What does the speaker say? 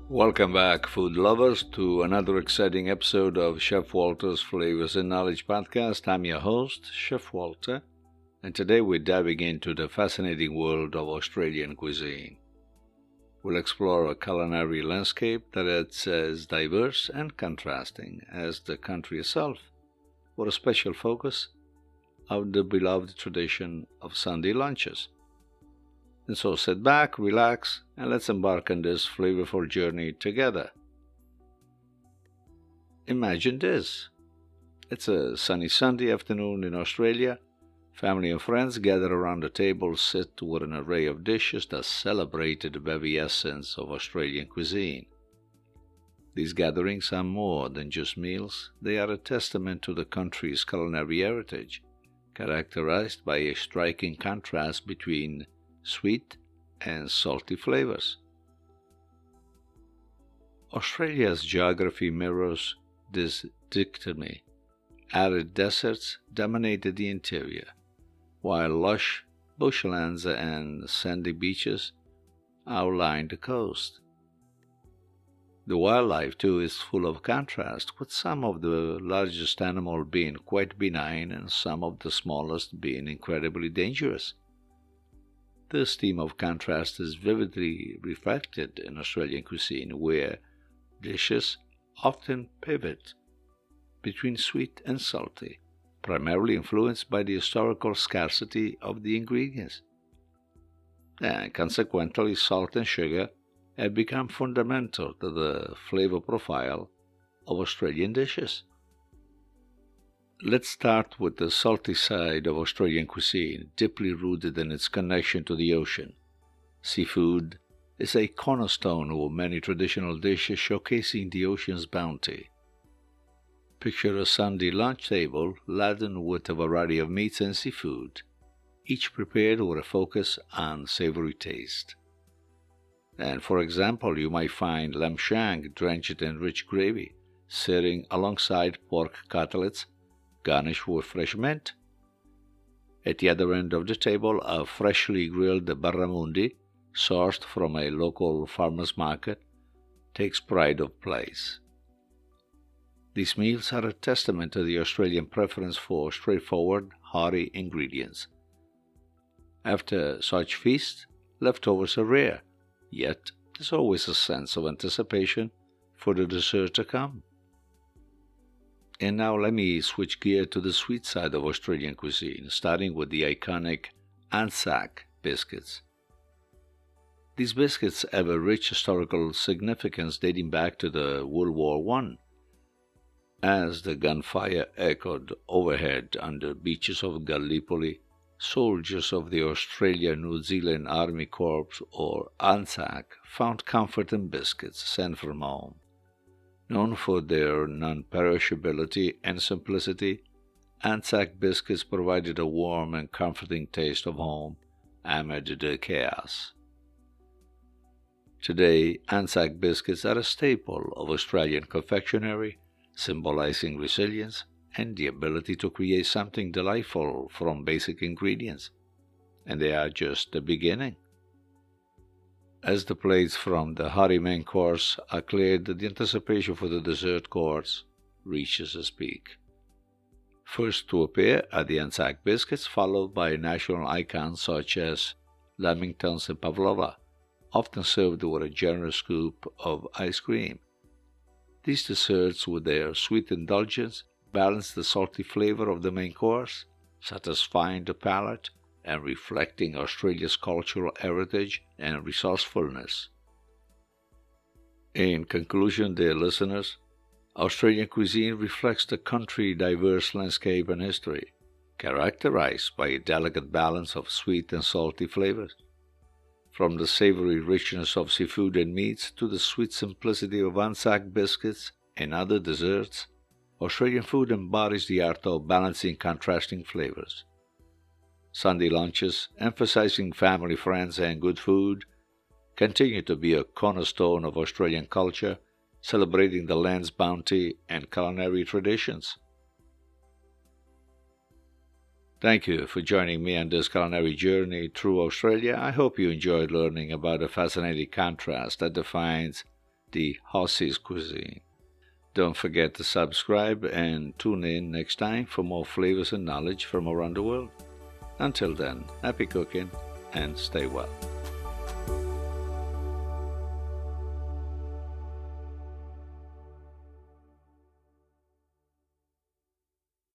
Welcome back, food lovers, to another exciting episode of Chef Walter's Flavors and Knowledge podcast. I'm your host, Chef Walter, and today we're diving into the fascinating world of Australian cuisine. We'll explore a culinary landscape that is as diverse and contrasting as the country itself, with a special focus on the beloved tradition of Sunday lunches. And so sit back, relax, and let's embark on this flavorful journey together. Imagine this. It's a sunny Sunday afternoon in Australia. Family and friends gather around the table, sit with an array of dishes that celebrate the very essence of Australian cuisine. These gatherings are more than just meals. They are a testament to the country's culinary heritage, characterized by a striking contrast between sweet and salty flavors. Australia's geography mirrors this dichotomy. Arid deserts dominated the interior, while lush bushlands and sandy beaches outline the coast. The wildlife, too, is full of contrast, with some of the largest animals being quite benign and some of the smallest being incredibly dangerous. This theme of contrast is vividly reflected in Australian cuisine, where dishes often pivot between sweet and salty, primarily influenced by the historical scarcity of the ingredients. And consequently, salt and sugar have become fundamental to the flavor profile of Australian dishes. Let's start with the salty side of Australian cuisine, deeply rooted in its connection to the ocean. Seafood is a cornerstone of many traditional dishes showcasing the ocean's bounty. Picture a Sunday lunch table laden with a variety of meats and seafood, each prepared with a focus on savory taste. And for example, you might find lamb shank drenched in rich gravy, sitting alongside pork cutlets garnished with fresh mint. At the other end of the table, a freshly grilled barramundi, sourced from a local farmer's market, takes pride of place. These meals are a testament to the Australian preference for straightforward, hearty ingredients. After such feasts, leftovers are rare, yet there's always a sense of anticipation for the dessert to come. And now let me switch gear to the sweet side of Australian cuisine, starting with the iconic Anzac biscuits. These biscuits have a rich historical significance dating back to the World War I. As the gunfire echoed overhead on the beaches of Gallipoli, soldiers of the Australia-New Zealand Army Corps, or ANZAC, found comfort in biscuits sent from home. Known for their non-perishability and simplicity, Anzac biscuits provided a warm and comforting taste of home amid the chaos. Today, Anzac biscuits are a staple of Australian confectionery, symbolizing resilience and the ability to create something delightful from basic ingredients. And they are just the beginning. As the plates from the hearty main course are cleared, the anticipation for the dessert course reaches its peak. First to appear are the Anzac biscuits, followed by national icons such as lamingtons and pavlova, often served with a generous scoop of ice cream. These desserts, with their sweet indulgence, balance the salty flavor of the main course, satisfying the palate and reflecting Australia's cultural heritage and resourcefulness. In conclusion, dear listeners, Australian cuisine reflects the country's diverse landscape and history, characterized by a delicate balance of sweet and salty flavors. From the savory richness of seafood and meats to the sweet simplicity of Anzac biscuits and other desserts, Australian food embodies the art of balancing contrasting flavors. Sunday lunches, emphasizing family, friends, and good food, continue to be a cornerstone of Australian culture, celebrating the land's bounty and culinary traditions. Thank you for joining me on this culinary journey through Australia. I hope you enjoyed learning about the fascinating contrast that defines the Aussie's cuisine. Don't forget to subscribe and tune in next time for more flavors and knowledge from around the world. Until then, happy cooking and stay well.